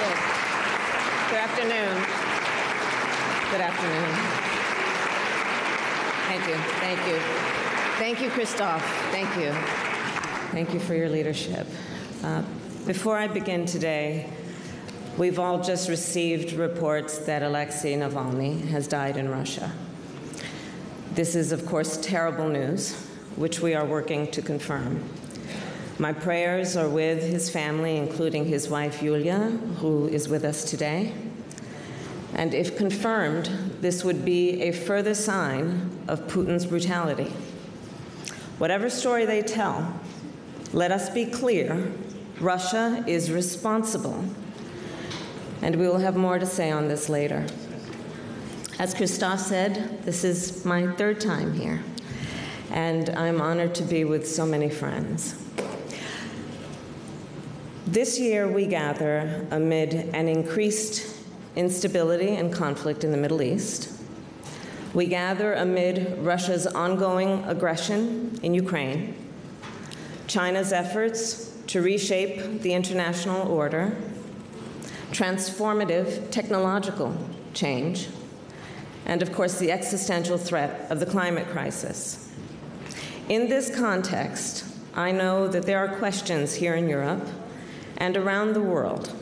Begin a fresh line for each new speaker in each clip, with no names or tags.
Good. Good afternoon. Good afternoon. Thank you. Thank you. Thank you, Christophe. Thank you. Thank you for your leadership. Before I begin today, we've all just received reports that Alexei Navalny has died in Russia. This is, of course, terrible news, which we are working to confirm. My prayers are with his family, including his wife, Yulia, who is with us today. And if confirmed, this would be a further sign of Putin's brutality. Whatever story they tell, let us be clear, Russia is responsible. And we will have more to say on this later. As Christophe said, this is my third time here, and I'm honored to be with so many friends. This year we gather amid an increased instability and conflict in the Middle East. We gather amid Russia's ongoing aggression in Ukraine, China's efforts to reshape the international order, transformative technological change, and of course the existential threat of the climate crisis. In this context, I know that there are questions here in Europe and around the world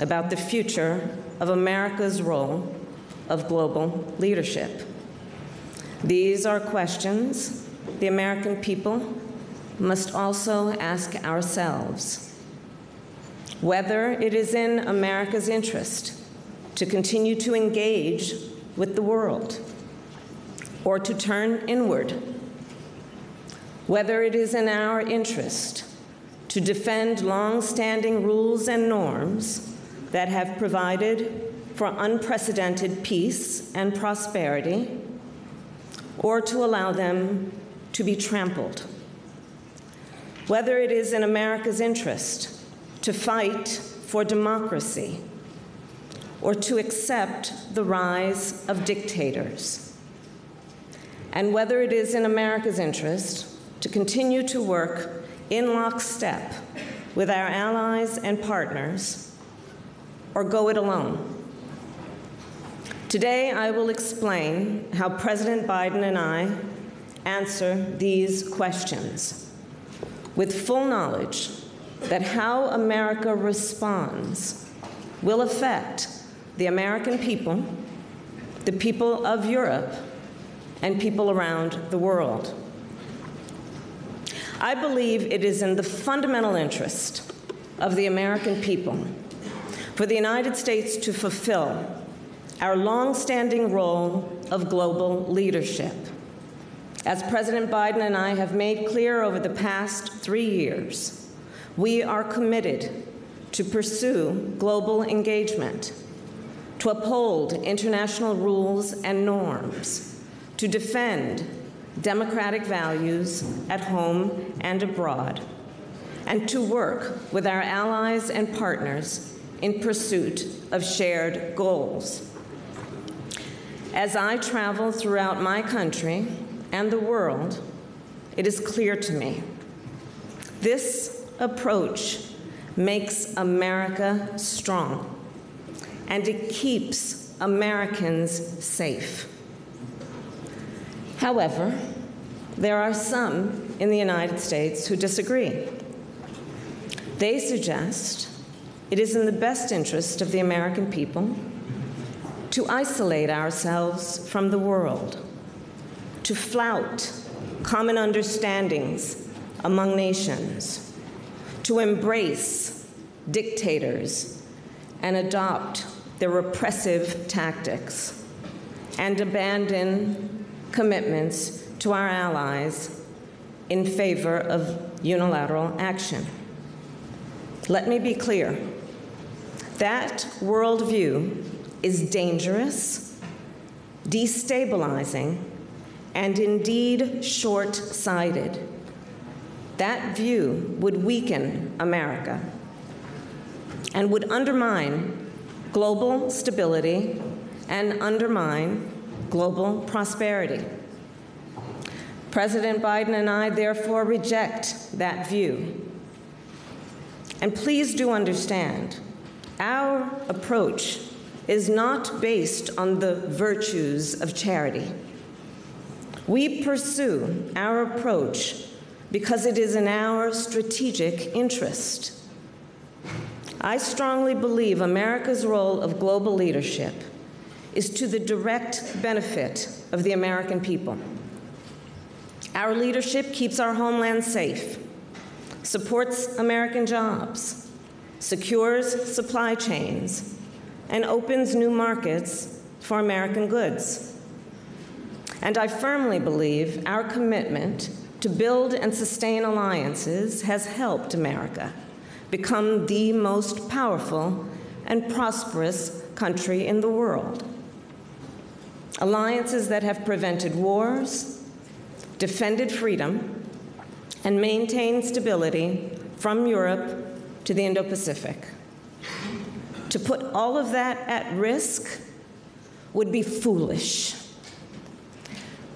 about the future of America's role of global leadership. These are questions the American people must also ask ourselves. Whether it is in America's interest to continue to engage with the world or to turn inward. Whether it is in our interest to defend long-standing rules and norms that have provided for unprecedented peace and prosperity, or to allow them to be trampled. Whether it is in America's interest to fight for democracy, or to accept the rise of dictators. And whether it is in America's interest to continue to work in lockstep with our allies and partners, or go it alone. Today, I will explain how President Biden and I answer these questions, with full knowledge that how America responds will affect the American people, the people of Europe, and people around the world. I believe it is in the fundamental interest of the American people for the United States to fulfill our long-standing role of global leadership. As President Biden and I have made clear over the past 3 years, we are committed to pursue global engagement, to uphold international rules and norms, to defend democratic values at home and abroad, and to work with our allies and partners in pursuit of shared goals. As I travel throughout my country and the world, it is clear to me, this approach makes America strong, and it keeps Americans safe. However, there are some in the United States who disagree. They suggest it is in the best interest of the American people to isolate ourselves from the world, to flout common understandings among nations, to embrace dictators and adopt their repressive tactics, and abandon commitments to our allies in favor of unilateral action. Let me be clear. That worldview is dangerous, destabilizing, and indeed short-sighted. That view would weaken America and would undermine global stability and undermine global prosperity. President Biden and I therefore reject that view. And please do understand, Our approach is not based on the virtues of charity. We pursue our approach because it is in our strategic interest. I strongly believe America's role of global leadership is to the direct benefit of the American people. Our leadership keeps our homeland safe, supports American jobs, secures supply chains, and opens new markets for American goods. And I firmly believe our commitment to build and sustain alliances has helped America become the most powerful and prosperous country in the world. Alliances that have prevented wars, defended freedom, and maintained stability from Europe to the Indo-Pacific. To put all of that at risk would be foolish.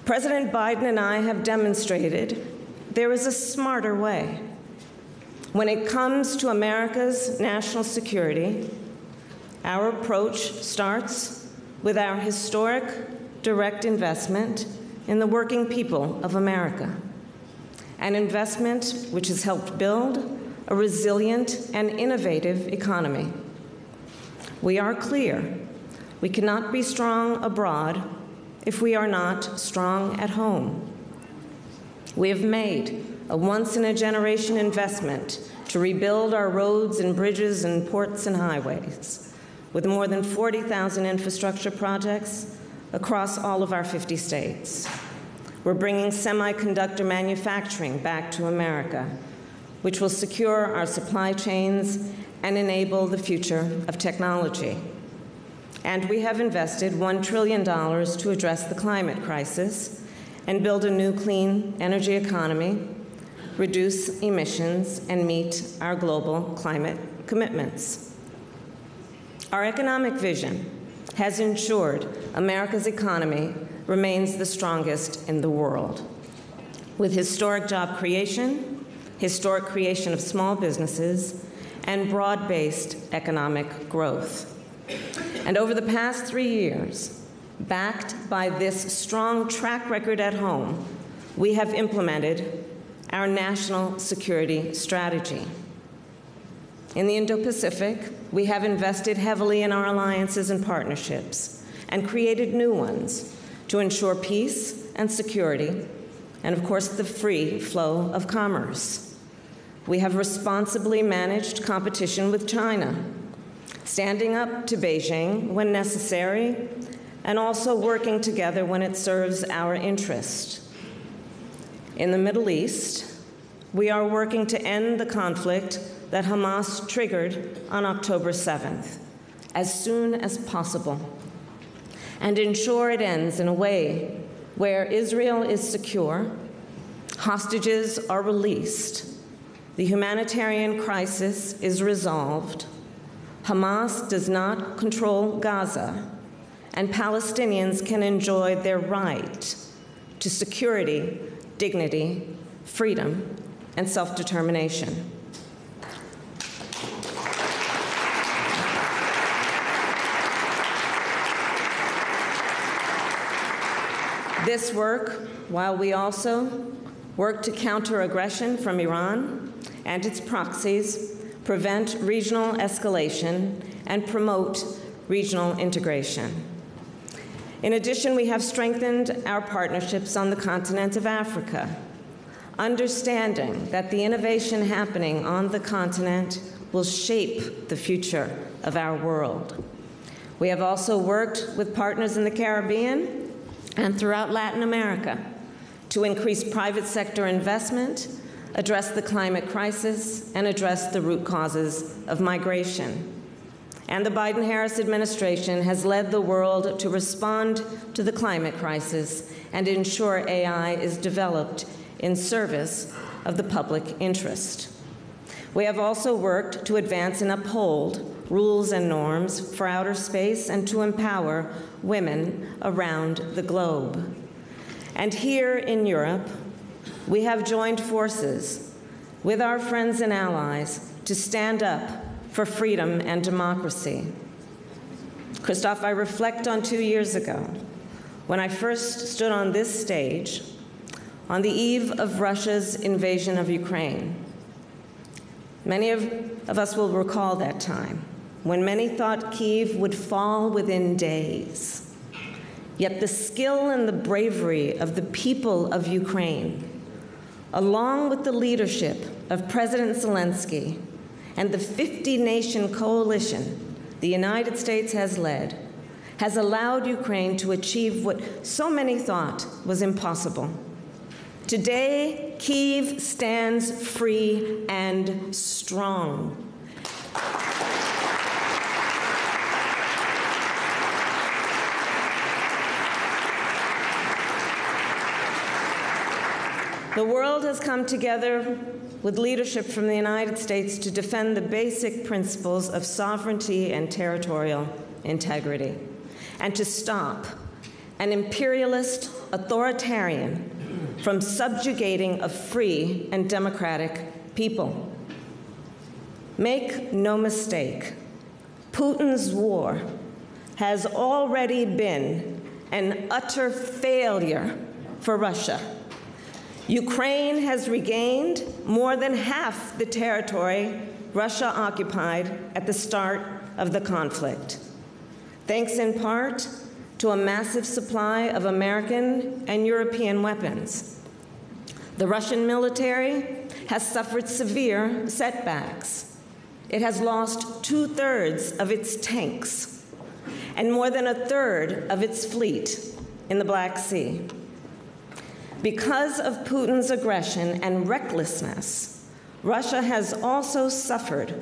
President Biden and I have demonstrated there is a smarter way. When it comes to America's national security, our approach starts with our historic direct investment in the working people of America, an investment which has helped build a resilient and innovative economy. We are clear. We cannot be strong abroad if we are not strong at home. We have made a once-in-a-generation investment to rebuild our roads and bridges and ports and highways, with more than 40,000 infrastructure projects across all of our 50 states. We're bringing semiconductor manufacturing back to America, which will secure our supply chains and enable the future of technology. And we have invested $1 trillion to address the climate crisis and build a new clean energy economy, reduce emissions, and meet our global climate commitments. Our economic vision has ensured America's economy remains the strongest in the world, with historic job creation, historic creation of small businesses, and broad-based economic growth. And over the past 3 years, backed by this strong track record at home, we have implemented our national security strategy. In the Indo-Pacific, we have invested heavily in our alliances and partnerships and created new ones to ensure peace and security, and of course, the free flow of commerce. We have responsibly managed competition with China, standing up to Beijing when necessary, and also working together when it serves our interest. In the Middle East, we are working to end the conflict that Hamas triggered on October 7th as soon as possible, and ensure it ends in a way where Israel is secure, hostages are released, the humanitarian crisis is resolved, Hamas does not control Gaza, and Palestinians can enjoy their right to security, dignity, freedom, and self-determination. This work, while we also work to counter aggression from Iran and its proxies, prevent regional escalation, and promote regional integration. In addition, we have strengthened our partnerships on the continent of Africa, understanding that the innovation happening on the continent will shape the future of our world. We have also worked with partners in the Caribbean and throughout Latin America to increase private sector investment, address the climate crisis, and address the root causes of migration. And the Biden-Harris administration has led the world to respond to the climate crisis and ensure AI is developed in service of the public interest. We have also worked to advance and uphold rules and norms for outer space and to empower women around the globe. And here in Europe, we have joined forces with our friends and allies to stand up for freedom and democracy. Christoph, I reflect on 2 years ago, when I first stood on this stage on the eve of Russia's invasion of Ukraine. Many of us will recall that time, when many thought Kyiv would fall within days. Yet the skill and the bravery of the people of Ukraine, along with the leadership of President Zelensky and the 50-nation coalition the United States has led, has allowed Ukraine to achieve what so many thought was impossible. Today, Kyiv stands free and strong. The world has come together with leadership from the United States to defend the basic principles of sovereignty and territorial integrity, and to stop an imperialist authoritarian from subjugating a free and democratic people. Make no mistake, Putin's war has already been an utter failure for Russia. Ukraine has regained more than half the territory Russia occupied at the start of the conflict, thanks in part to a massive supply of American and European weapons. The Russian military has suffered severe setbacks. It has lost 2/3 of its tanks and more than 1/3 of its fleet in the Black Sea. Because of Putin's aggression and recklessness, Russia has also suffered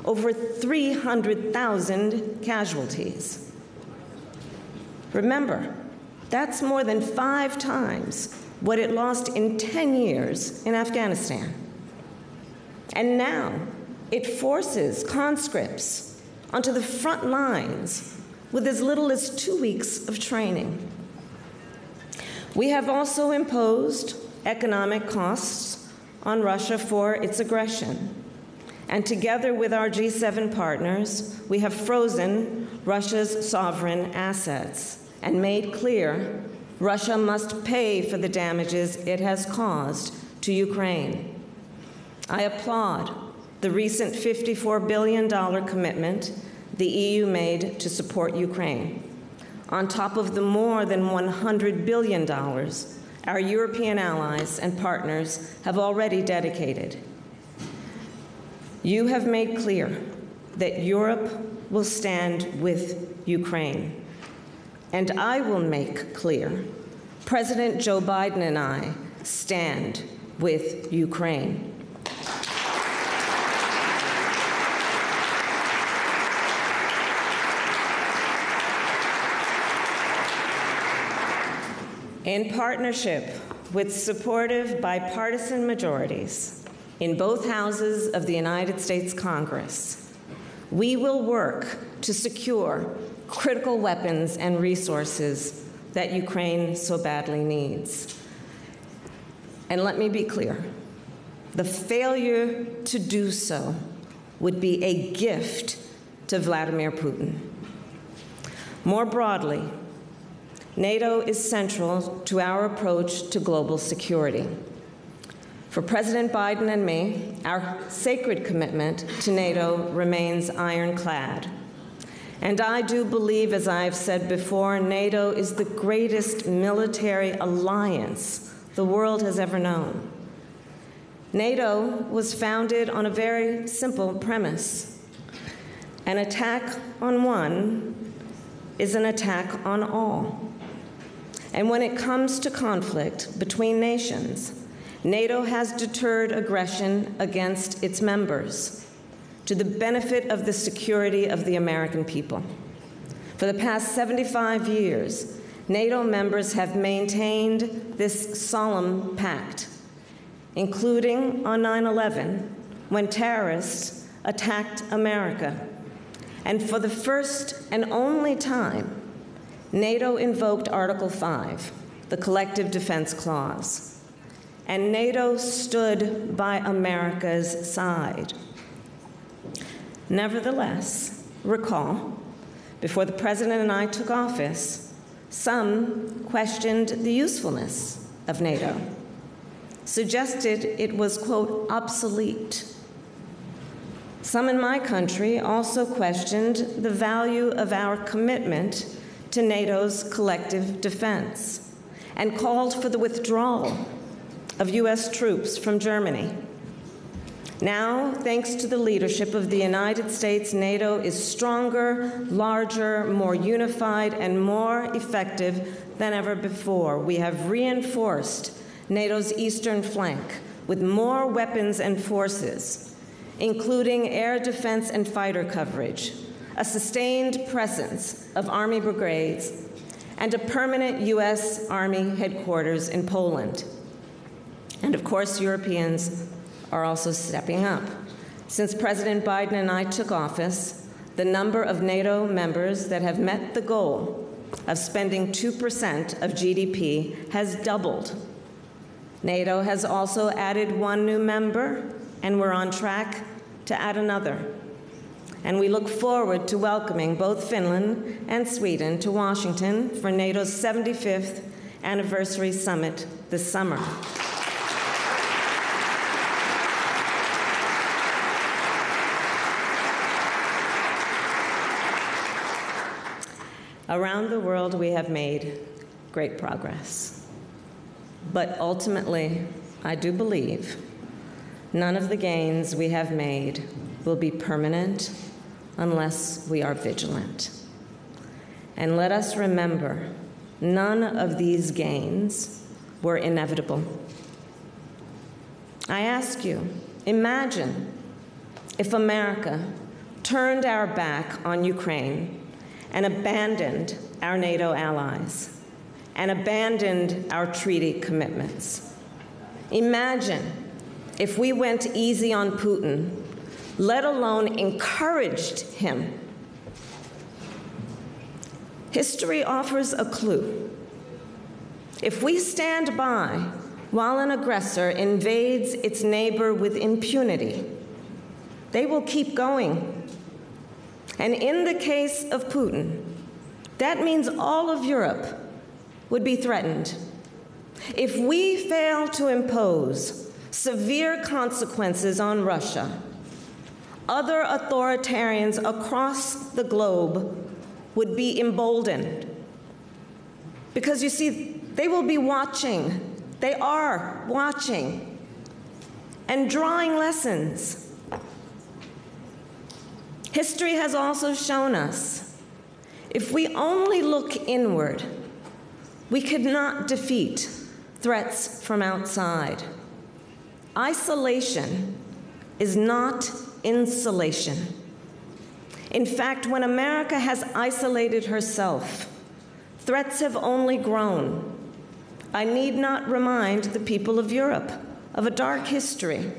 over 300,000 casualties. Remember, that's more than 5 times what it lost in 10 years in Afghanistan. And now it forces conscripts onto the front lines with as little as 2 weeks of training. We have also imposed economic costs on Russia for its aggression. And together with our G7 partners, we have frozen Russia's sovereign assets and made clear Russia must pay for the damages it has caused to Ukraine. I applaud the recent $54 billion commitment the EU made to support Ukraine, on top of the more than $100 billion our European allies and partners have already dedicated. You have made clear that Europe will stand with Ukraine. And I will make clear, President Joe Biden and I stand with Ukraine. In partnership with supportive bipartisan majorities in both houses of the United States Congress, we will work to secure critical weapons and resources that Ukraine so badly needs. And let me be clear, the failure to do so would be a gift to Vladimir Putin. More broadly, NATO is central to our approach to global security. For President Biden and me, our sacred commitment to NATO remains ironclad. And I do believe, as I've said before, NATO is the greatest military alliance the world has ever known. NATO was founded on a very simple premise. An attack on one is an attack on all. And when it comes to conflict between nations, NATO has deterred aggression against its members to the benefit of the security of the American people. For the past 75 years, NATO members have maintained this solemn pact, including on 9/11, when terrorists attacked America. And for the first and only time, NATO invoked Article 5, the Collective Defense Clause, and NATO stood by America's side. Nevertheless, recall, before the President and I took office, some questioned the usefulness of NATO, suggested it was, quote, obsolete. Some in my country also questioned the value of our commitment to NATO's collective defense and called for the withdrawal of U.S. troops from Germany. Now, thanks to the leadership of the United States, NATO is stronger, larger, more unified, and more effective than ever before. We have reinforced NATO's eastern flank with more weapons and forces, including air defense and fighter coverage, a sustained presence of Army brigades, and a permanent U.S. Army headquarters in Poland. And of course, Europeans are also stepping up. Since President Biden and I took office, the number of NATO members that have met the goal of spending 2% of GDP has doubled. NATO has also added one new member, and we're on track to add another. And we look forward to welcoming both Finland and Sweden to Washington for NATO's 75th anniversary summit this summer. Around the world, we have made great progress. But ultimately, I do believe none of the gains we have made will be permanent unless we are vigilant. And let us remember, none of these gains were inevitable. I ask you, imagine if America turned our back on Ukraine and abandoned our NATO allies, and abandoned our treaty commitments. Imagine if we went easy on Putin, let alone encouraged him. History offers a clue. If we stand by while an aggressor invades its neighbor with impunity, they will keep going. And in the case of Putin, that means all of Europe would be threatened. If we fail to impose severe consequences on Russia, other authoritarians across the globe would be emboldened. Because you see, they will be watching, they are watching, and drawing lessons. History has also shown us, if we only look inward, we could not defeat threats from outside. Isolation is not insulation. In fact, when America has isolated herself, threats have only grown. I need not remind the people of Europe of a dark history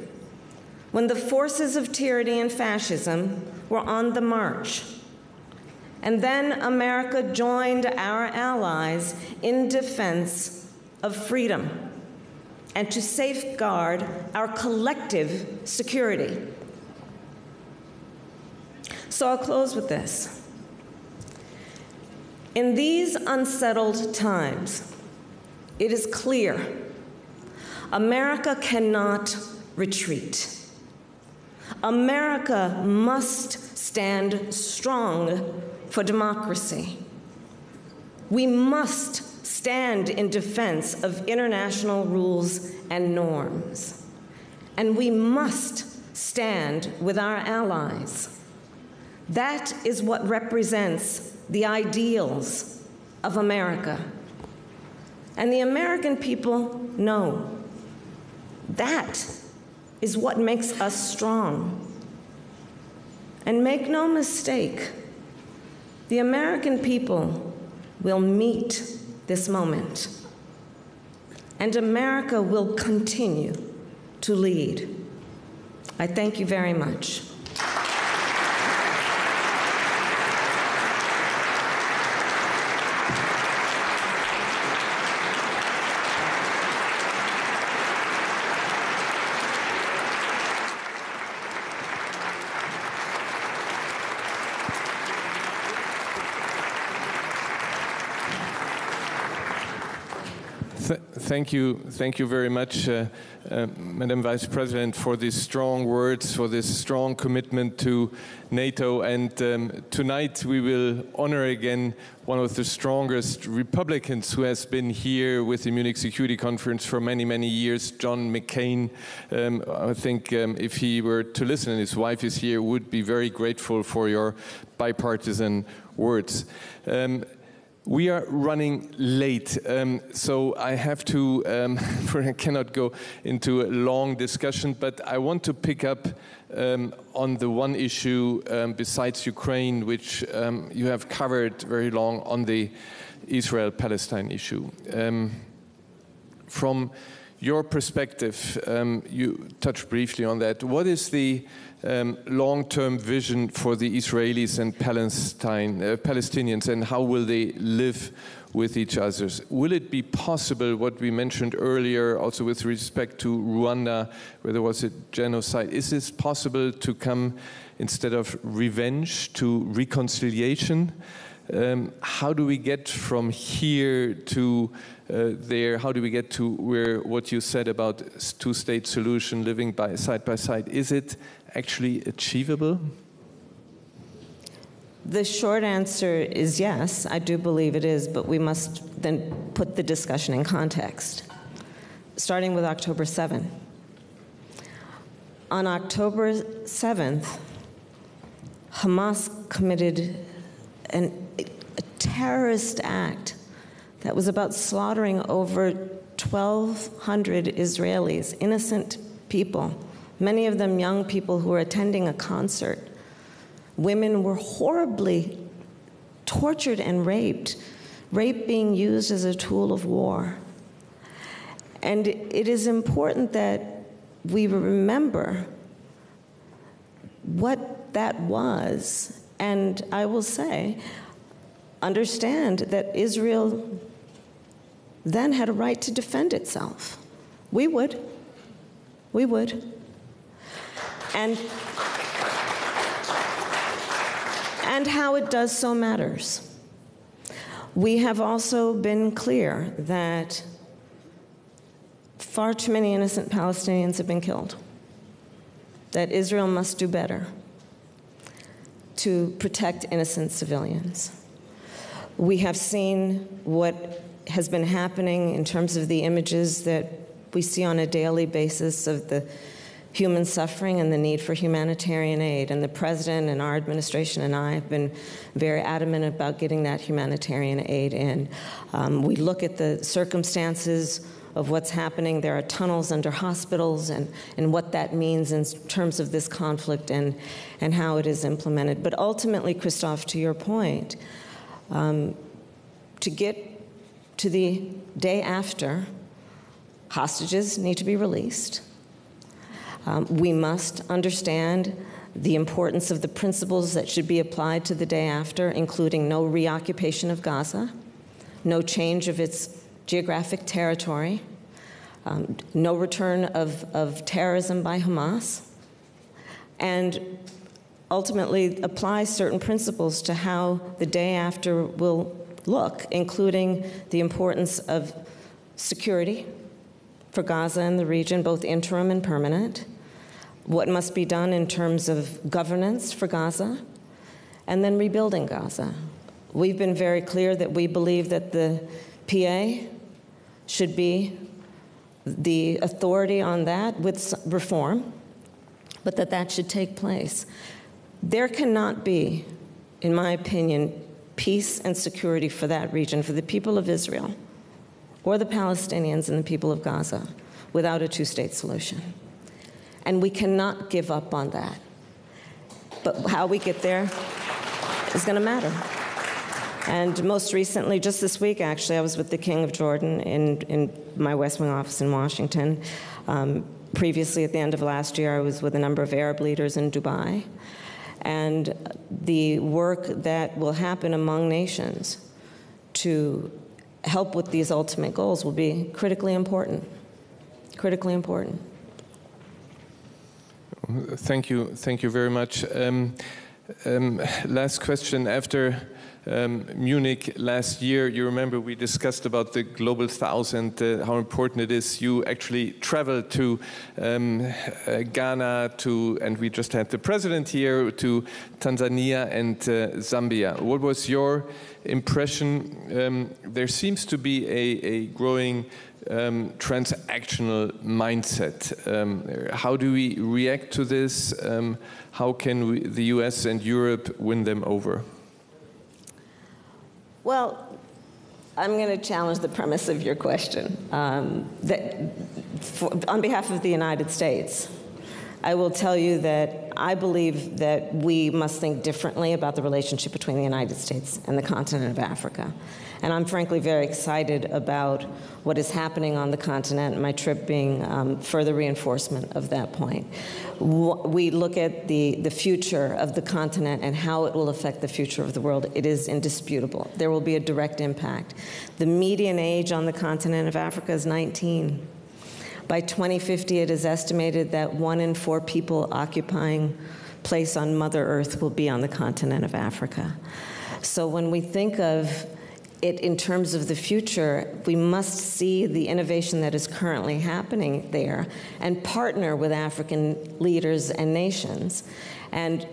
when the forces of tyranny and fascism were on the march. And then America joined our allies in defense of freedom and to safeguard our collective security. So I'll close with this. In these unsettled times, it is clear America cannot retreat. America must stand strong for democracy. We must stand in defense of international rules and norms. And we must stand with our allies. That is what represents the ideals of America. And the American people know that is what makes us strong. And make no mistake, the American people will meet this moment. And America will continue to lead. I thank you very much.
Thank you very much, Madam Vice President, for these strong words, for this strong commitment to NATO. And tonight we will honor again one of the strongest Republicans who has been here with the Munich Security Conference for many, many years, John McCain. I think if he were to listen, and his wife is here, would be very grateful for your bipartisan words. We are running late, so I have to, I cannot go into a long discussion, but I want to pick up on the one issue besides Ukraine, which you have covered very long, on the Israel-Palestine issue. From your perspective, you touched briefly on that. What is the long-term vision for the Israelis and Palestinians, and how will they live with each other? Will it be possible, what we mentioned earlier, also with respect to Rwanda, where there was a genocide, is it possible to come, instead of revenge, to reconciliation? How do we get from here to there? How do we get to where what you said about two-state solution, living side by side? Is it actually achievable?
The short answer is yes, I do believe it is, but we must then put the discussion in context, starting with October 7th. On October 7th, Hamas committed a terrorist act that was about slaughtering over 1,200 Israelis, innocent people, many of them young people who were attending a concert. Women were horribly tortured and raped, rape being used as a tool of war. And it is important that we remember what that was. And I will say, understand that Israel then had a right to defend itself. We would. We would. And how it does so matters. We have also been clear that far too many innocent Palestinians have been killed, that Israel must do better to protect innocent civilians. We have seen what has been happening in terms of the images that we see on a daily basis of the human suffering and the need for humanitarian aid. And the President and our administration and I have been very adamant about getting that humanitarian aid in. We look at the circumstances of what's happening. There are tunnels under hospitals, and what that means in terms of this conflict and how it is implemented. But ultimately, Christoph, to your point, to get to the day after, hostages need to be released. We must understand the importance of the principles that should be applied to the day after, including no reoccupation of Gaza, no change of its geographic territory, no return of terrorism by Hamas, and ultimately apply certain principles to how the day after will look, including the importance of security for Gaza and the region, both interim and permanent, what must be done in terms of governance for Gaza, and then rebuilding Gaza. We've been very clear that we believe that the PA should be the authority on that with reform, but that should take place. There cannot be, in my opinion, peace and security for that region, for the people of Israel, or the Palestinians and the people of Gaza, without a two-state solution. And we cannot give up on that. But how we get there is going to matter. And most recently, just this week, actually, I was with the King of Jordan in my West Wing office in Washington. Previously, at the end of last year, I was with a number of Arab leaders in Dubai. And the work that will happen among nations to help with these ultimate goals will be critically important. Critically important.
Thank you very much. Last question. After Munich last year, you remember we discussed about the Global 1000, how important it is. You actually traveled to Ghana, and we just had the president here, to Tanzania and Zambia. What was your impression? There seems to be a growing transactional mindset. How do we react to this? How can the US and Europe win them over?
Well, I'm going to challenge the premise of your question. On behalf of the United States, I will tell you that I believe that we must think differently about the relationship between the United States and the continent of Africa. And I'm frankly very excited about what is happening on the continent, my trip being further reinforcement of that point. We look at the future of the continent and how it will affect the future of the world. It is indisputable. There will be a direct impact. The median age on the continent of Africa is 19. By 2050, it is estimated that 1 in 4 people occupying place on Mother Earth will be on the continent of Africa. So when we think of it in terms of the future, we must see the innovation that is currently happening there and partner with African leaders and nations and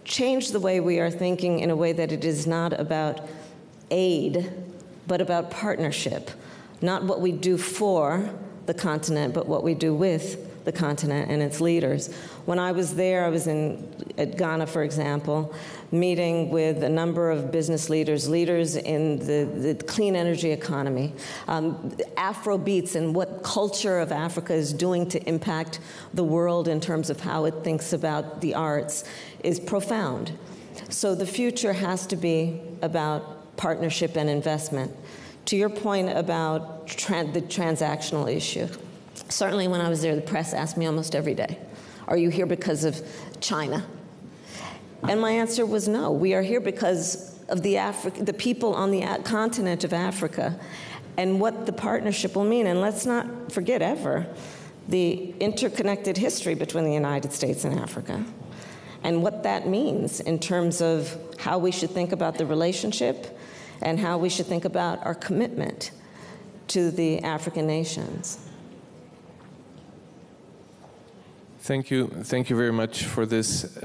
change the way we are thinking in a way that it is not about aid, but about partnership. Not what we do for the continent, but what we do with the continent and its leaders. When I was there, I was at Ghana, for example, meeting with a number of business leaders in the clean energy economy, Afrobeats and what culture of Africa is doing to impact the world in terms of how it thinks about the arts is profound. So the future has to be about partnership and investment. To your point about the transactional issue, certainly when I was there, the press asked me almost every day, are you here because of China? And my answer was no. We are here because of the people on the continent of Africa and what the partnership will mean. And let's not forget ever the interconnected history between the United States and Africa and what that means in terms of how we should think about the relationship and how we should think about our commitment to the African nations.
Thank you very much for this.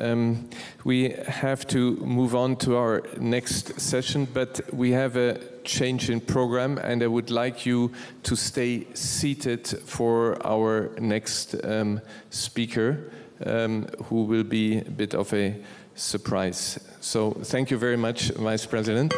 We have to move on to our next session, but we have a change in program, and I would like you to stay seated for our next speaker, who will be a bit of a surprise. So thank you very much, Vice President.